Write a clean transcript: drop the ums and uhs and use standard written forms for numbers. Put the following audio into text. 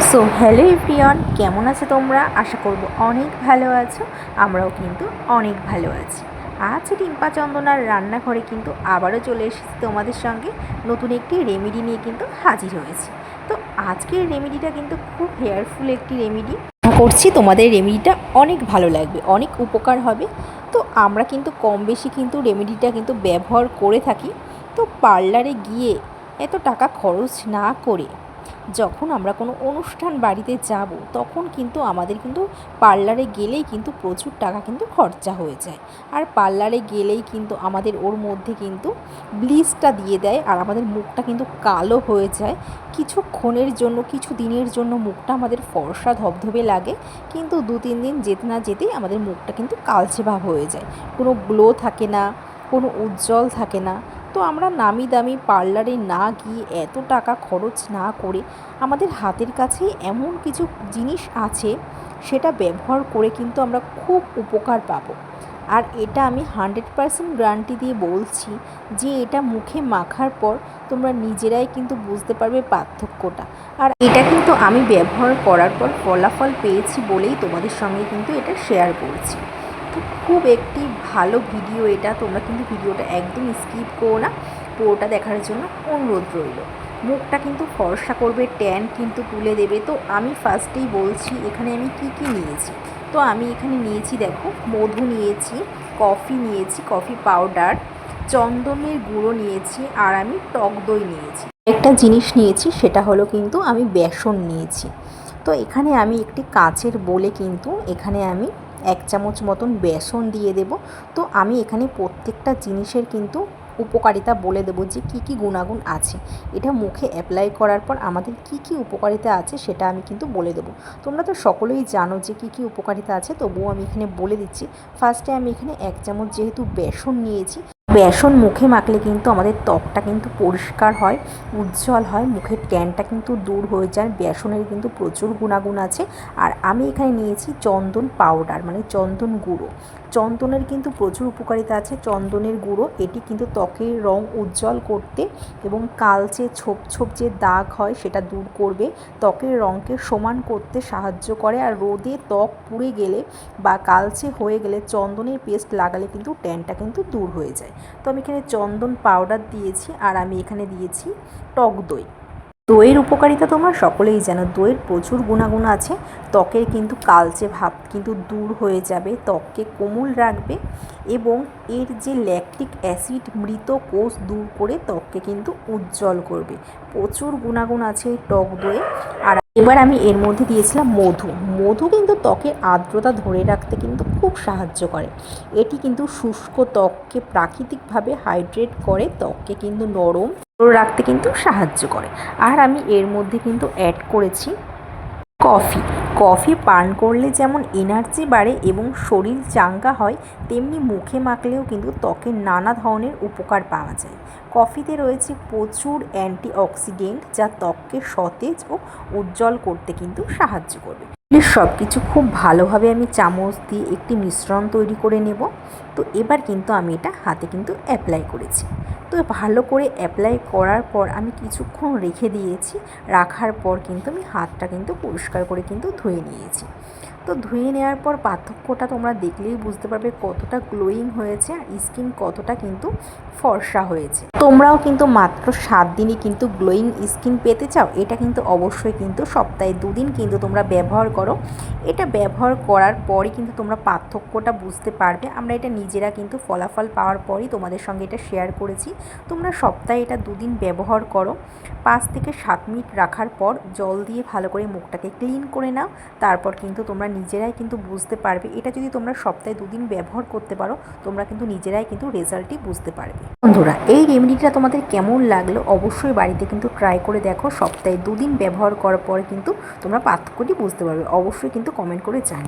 So hello everyone, কেমন আছো তোমরা? আশা করব অনেক ভালো আছো। আমরাও কিন্তু অনেক ভালো আছি। আজ রিম্পা চন্দনার রান্নাঘরে কিন্তু আবারও চলে এসেছি তোমাদের সঙ্গে নতুন একটি রেমেডি নিয়ে কিন্তু হাজির হয়েছি। তো আজকের রেমেডিটা কিন্তু খুব হেয়ারফুল একটি রেমেডি। করছি তোমাদের রেমেডিটা অনেক ভালো লাগবে, অনেক উপকার হবে। তো আমরা কিন্তু কম বেশি কিন্তু রেমেডিটা কিন্তু ব্যবহার করে থাকি। তো পার্লারে গিয়ে এত টাকা খরচ না করে যখন আমরা কোনো অনুষ্ঠান বাড়িতে যাব তখন কিন্তু আমাদের কিন্তু পার্লারে গেলেই কিন্তু প্রচুর টাকা কিন্তু খরচা হয়ে যায়। আর পার্লারে গেলেই কিন্তু আমাদের ওর মধ্যে কিন্তু ব্লিচটা দিয়ে দেয় আর আমাদের মুখটা কিন্তু কালো হয়ে যায়। কিছুক্ষণের জন্য, কিছু দিনের জন্য মুখটা আমাদের ফর্সা ধবধবে লাগে, কিন্তু 2-3 দিন যেতে না যেতেই আমাদের মুখটা কিন্তু কালচে ভাব হয়ে যায়। কোনো গ্লো থাকে না, কোনো উজ্জ্বল থাকে না। তো আমরা নামি দামি পার্লারে না গিয়ে এত টাকা খরচ না করে আমাদের হাতের কাছে এমন কিছু জিনিস আছে, সেটা ব্যবহার করে কিন্তু আমরা খুব উপকার পাবো। আর এটা আমি 100% গ্যারান্টি দিয়ে বলছি যে এটা মুখে মাখার পর তোমরা নিজেরাই কিন্তু বুঝতে পারবে পার্থক্যটা। আর এটা কিন্তু আমি ব্যবহার করার পর ফলাফল পেয়েছি বলেই তোমাদের সঙ্গে কিন্তু এটা শেয়ার করছি। তো খুব একটি ভালো ভিডিও এটা, তোমরা কিন্তু ভিডিওটা একদম স্কিপ করো না, পুরোটা দেখার জন্য অনুরোধ রইল। মুখটা কিন্তু ফর্সা করবে, ট্যান কিন্তু তুলে দেবে। তো আমি ফার্স্টেই বলছি এখানে আমি কি কি নিয়েছি। তো আমি এখানে নিয়েছি, দেখো, মধু নিয়েছি, কফি নিয়েছি, কফি পাউডার, চন্দনের গুঁড়ো নিয়েছি, আর আমি টক দই নিয়েছি। একটা জিনিস নিয়েছি, সেটা হলো কিন্তু আমি বেসন নিয়েছি। তো এখানে আমি একটি কাঁচের বোলে কিন্তু এখানে আমি 1 চামচ মতন বেসন দিয়ে দেব। তো আমি এখানে প্রত্যেকটা জিনিসের কিন্তু উপকারিতা বলে দেবো যে কী কী গুণাগুণ আছে। এটা মুখে অ্যাপ্লাই করার পর আমাদের কী কী উপকারিতা আছে সেটা আমি কিন্তু বলে দেবো। তোমরা তো সকলেই জানো যে কী কী উপকারিতা আছে, তবুও আমি এখানে বলে দিচ্ছি। ফার্স্টে আমি এখানে 1 চামচ যেহেতু বেসন নিয়েছি, বেসন মুখে মাখলে কিন্তু আমাদের ত্বকটা কিন্তু পরিষ্কার হয়, উজ্জ্বল হয়, মুখের ট্যানটা কিন্তু দূর হয়ে যায়। বেসনের কিন্তু প্রচুর গুণাগুণ আছে। আর আমি এখানে নিয়েছি চন্দন পাউডার, মানে চন্দন গুঁড়ো। চন্দনের কিন্তু প্রচুর উপকারিতা আছে। চন্দনের গুঁড়ো এটি কিন্তু ত্বকের রং উজ্জ্বল করতে এবং কালচে ছোপ ছোপ যে দাগ হয় সেটা দূর করবে, ত্বকের রঙকে সমান করতে সাহায্য করে। আর রোদে ত্বক পুড়ে গেলে বা কালচে হয়ে গেলে চন্দনের পেস্ট লাগালে কিন্তু ট্যানটা কিন্তু দূর হয়ে যায়। তো আমি এখানে চন্দন পাউডার দিয়েছি, আর আমি এখানে দিয়েছি টক দই। দইয়ের উপকারিতা তোমরা সকলেই জানো, দইয়ের প্রচুর গুণাগুণ আছে। ত্বকের কিন্তু কালচে ভাব কিন্তু দূর হয়ে যাবে, ত্বককে কোমল রাখবে এবং এর যে ল্যাকটিক অ্যাসিড মৃত কোষ দূর করে ত্বককে কিন্তু উজ্জ্বল করবে। প্রচুর গুণাগুণ আছে এই টক দইয়ে। আর এবার আমি এর মধ্যে দিয়েছিলাম মধু। মধু কিন্তু ত্বকের আর্দ্রতা ধরে রাখতে কিন্তু খুব সাহায্য করে। এটি কিন্তু শুষ্ক ত্বককে প্রাকৃতিকভাবে হাইড্রেট করে, ত্বককে কিন্তু নরম রাখতে কিন্তু সাহায্য করে। আর আমি এর মধ্যে কিন্তু অ্যাড করেছি কফি। কফি পান করলে যেমন এনার্জি বাড়ে এবং শরীর চাঙ্গা হয়, তেমনি মুখে মাখলেও কিন্তু ত্বকের নানা ধরনের উপকার পাওয়া যায়। কফিতে রয়েছে প্রচুর অ্যান্টিঅক্সিডেন্ট, যা ত্বককে সতেজ ও উজ্জ্বল করতে কিন্তু সাহায্য করবে। সব কিছু খুব ভালোভাবে আমি চামচ দিয়ে একটি মিশ্রণ তৈরি করে নেব। তো এবার কিন্তু আমি এটা হাতে কিন্তু অ্যাপ্লাই করেছি। তো ভালো করে অ্যাপ্লাই করার পর আমি কিছুক্ষণ রেখে দিয়েছি। রাখার পর কিন্তু আমি হাতটা কিন্তু পরিষ্কার করে কিন্তু ধুয়ে নিয়েছি। তো ধুয়ে নেওয়ার পর পার্থক্যটা তোমরা দেখলেই বুঝতে পারবে কতটা গ্লোয়িং হয়েছে আর স্কিন কতটা কিন্তু ফর্সা হয়েছে। তোমরাও কিন্তু মাত্র 7 দিনই কিন্তু গ্লোয়িং স্কিন পেতে চাও, এটা কিন্তু অবশ্যই কিন্তু সপ্তাহে 2 দিন কিন্তু তোমরা ব্যবহার করো। এটা ব্যবহার করার পরই কিন্তু তোমরা পার্থক্যটা বুঝতে পারবে। আমরা এটা নিজেরা কিন্তু ফলাফল পাওয়ার পরই তোমাদের সঙ্গে এটা শেয়ার করেছি। তোমরা সপ্তাহে এটা 2 দিন ব্যবহার করো। 5 থেকে 7 মিনিট রাখার পর জল দিয়ে ভালো করে মুখটাকে ক্লিন করে নাও। তারপর কিন্তু তোমরা নিজেরাই কিন্তু বুঝতে পারবে। এটা যদি তোমরা সপ্তাহে 2 দিন ব্যবহার করতে পারো, তোমরা কিন্তু নিজেরাই কিন্তু রেজাল্টই বুঝতে পারবে। বন্ধুরা, এই রেমেডিটা তোমাদের কেমন লাগলো অবশ্যই বাড়িতে কিন্তু ট্রাই করে দেখো। সপ্তাহে 2 দিন ব্যবহার করার পরে কিন্তু তোমরা পার্থক্যটি বুঝতে পারবে। অবশ্যই কিন্তু কমেন্ট করে জানিও।